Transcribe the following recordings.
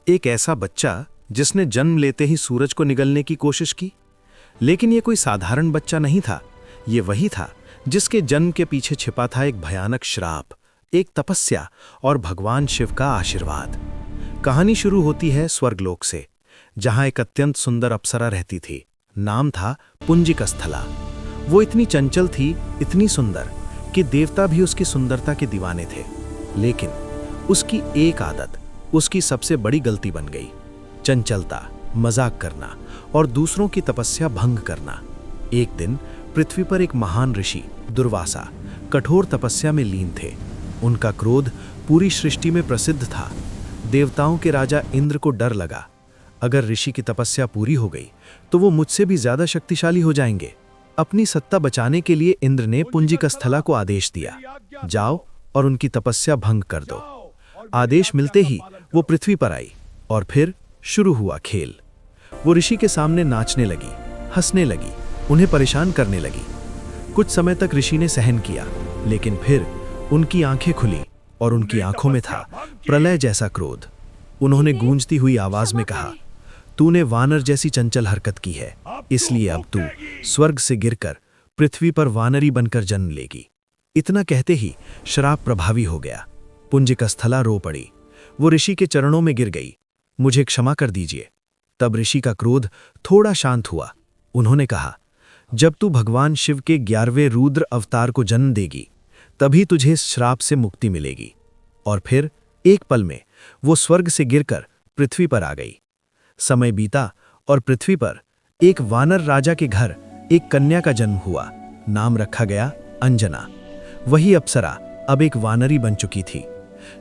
एक ऐसा बच्चा जिसने जन्म लेते ही सूरज को निगलने की कोशिश की। लेकिन ये कोई साधारण बच्चा नहीं था, ये वही था जिसके जन्म के पीछे छिपा था एक भयानक श्राप, एक तपस्या और भगवान शिव का आशीर्वाद। कहानी शुरू होती है स्वर्गलोक से, जहां एक अत्यंत सुंदर अप्सरा रहती थी। नाम था पुंजिकस्थला। वो इतनी चंचल थी, इतनी सुंदर कि देवता भी उसकी सुंदरता के दीवाने थे। लेकिन उसकी एक आदत उसकी सबसे बड़ी गलती बन गई। चंचलता, मजाक करना और दूसरों की तपस्या भंग करना। एक दिन पृथ्वी पर एक महान ऋषि दुर्वासा कठोर तपस्या में लीन थे। उनका क्रोध पूरी सृष्टि में प्रसिद्ध था। देवताओं के राजा इंद्र को डर लगा, अगर ऋषि की तपस्या पूरी हो गई तो वो मुझसे भी ज्यादा शक्तिशाली हो जाएंगे। अपनी सत्ता बचाने के लिए इंद्र ने पुंजिकस्थला को आदेश दिया, जाओ और उनकी तपस्या भंग कर दो। आदेश मिलते ही वो पृथ्वी पर आई और फिर शुरू हुआ खेल। वो ऋषि के सामने नाचने लगी, हंसने लगी, उन्हें परेशान करने लगी। कुछ समय तक ऋषि ने सहन किया, लेकिन फिर उनकी आंखें खुली और उनकी आंखों में था प्रलय जैसा क्रोध। उन्होंने गूंजती हुई आवाज में कहा, तूने वानर जैसी चंचल हरकत की है, इसलिए अब तू स्वर्ग से गिरकर पृथ्वी पर वानरी बनकर जन्म लेगी। इतना कहते ही श्राप प्रभावी हो गया। पुंजिकस्थला रो पड़ी। वो ऋषि के चरणों में गिर गई, मुझे क्षमा कर दीजिए। तब ऋषि का क्रोध थोड़ा शांत हुआ। उन्होंने कहा, जब तू भगवान शिव के 11वें रुद्र अवतार को जन्म देगी, तभी तुझे इस श्राप से मुक्ति मिलेगी। और फिर एक पल में वो स्वर्ग से गिरकर पृथ्वी पर आ गई। समय बीता और पृथ्वी पर एक वानर राजा के घर एक कन्या का जन्म हुआ। नाम रखा गया अंजना। वही अप्सरा अब एक वानरी बन चुकी थी।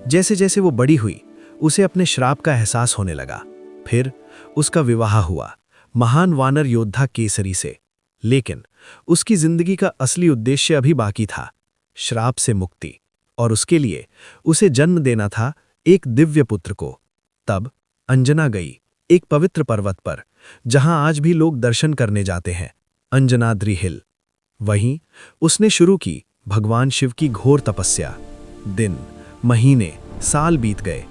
जैसे जैसे वो बड़ी हुई, उसे अपने श्राप का एहसास होने लगा। फिर उसका विवाह हुआ महान वानर योद्धा केसरी से। लेकिन उसकी जिंदगी का असली उद्देश्य अभी बाकी था, श्राप से मुक्ति, और उसके लिए उसे जन्म देना था एक दिव्य पुत्र को। तब अंजना गई एक पवित्र पर्वत पर, जहां आज भी लोग दर्शन करने जाते हैं, अंजनाद्रि हिल। वहीं उसने शुरू की भगवान शिव की घोर तपस्या। दिन, महीने, साल बीत गए।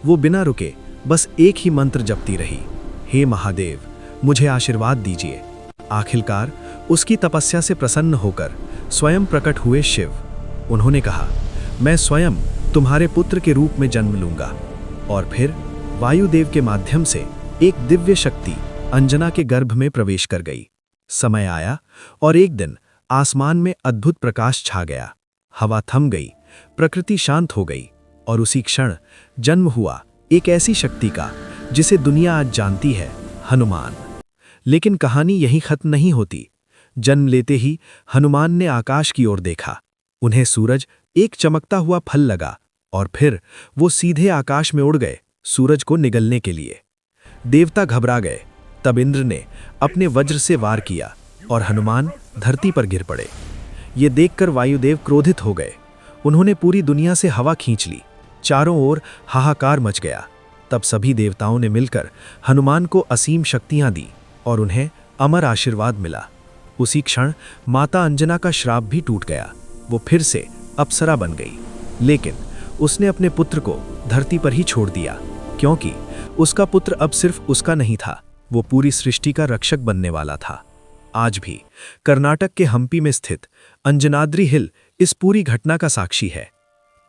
वो बिना रुके बस एक ही मंत्र जपती रही, हे महादेव, मुझे आशीर्वाद दीजिए। आखिरकार उसकी तपस्या से प्रसन्न होकर स्वयं प्रकट हुए शिव। उन्होंने कहा, मैं स्वयं तुम्हारे पुत्र के रूप में जन्म लूंगा। और फिर वायुदेव के माध्यम से एक दिव्य शक्ति अंजना के गर्भ में प्रवेश कर गई। समय आया और एक दिन आसमान में अद्भुत प्रकाश छा गया। हवा थम गई, प्रकृति शांत हो गई, और उसी क्षण जन्म हुआ एक ऐसी शक्ति का जिसे दुनिया आज जानती है, हनुमान। लेकिन कहानी यहीं खत्म नहीं होती। जन्म लेते ही हनुमान ने आकाश की ओर देखा। उन्हें सूरज एक चमकता हुआ फल लगा और फिर वो सीधे आकाश में उड़ गए सूरज को निगलने के लिए। देवता घबरा गए। तब इंद्र ने अपने वज्र से वार किया और हनुमान धरती पर गिर पड़े। ये देखकर वायुदेव क्रोधित हो गए। उन्होंने पूरी दुनिया से हवा खींच ली। चारों ओर हाहाकार मच गया। तब सभी देवताओं ने मिलकर हनुमान को असीम शक्तियां दी और उन्हें अमर आशीर्वाद मिला। उसी क्षण माता अंजना का श्राप भी टूट गया। वो फिर से अप्सरा बन गई। लेकिन उसने अपने पुत्र को धरती पर ही छोड़ दिया, क्योंकि उसका पुत्र अब सिर्फ उसका नहीं था, वो पूरी सृष्टि का रक्षक बनने वाला था। आज भी कर्नाटक के हम्पी में स्थित अंजनाद्रि हिल इस पूरी घटना का साक्षी है।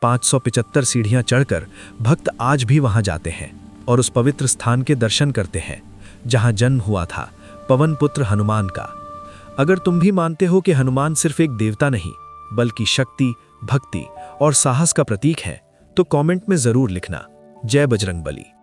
575 सीढ़ियां चढ़कर भक्त आज भी वहां जाते हैं और उस पवित्र स्थान के दर्शन करते हैं, जहां जन्म हुआ था पवन पुत्र हनुमान का। अगर तुम भी मानते हो कि हनुमान सिर्फ एक देवता नहीं, बल्कि शक्ति, भक्ति और साहस का प्रतीक है, तो कमेंट में जरूर लिखना। जय बजरंगबली।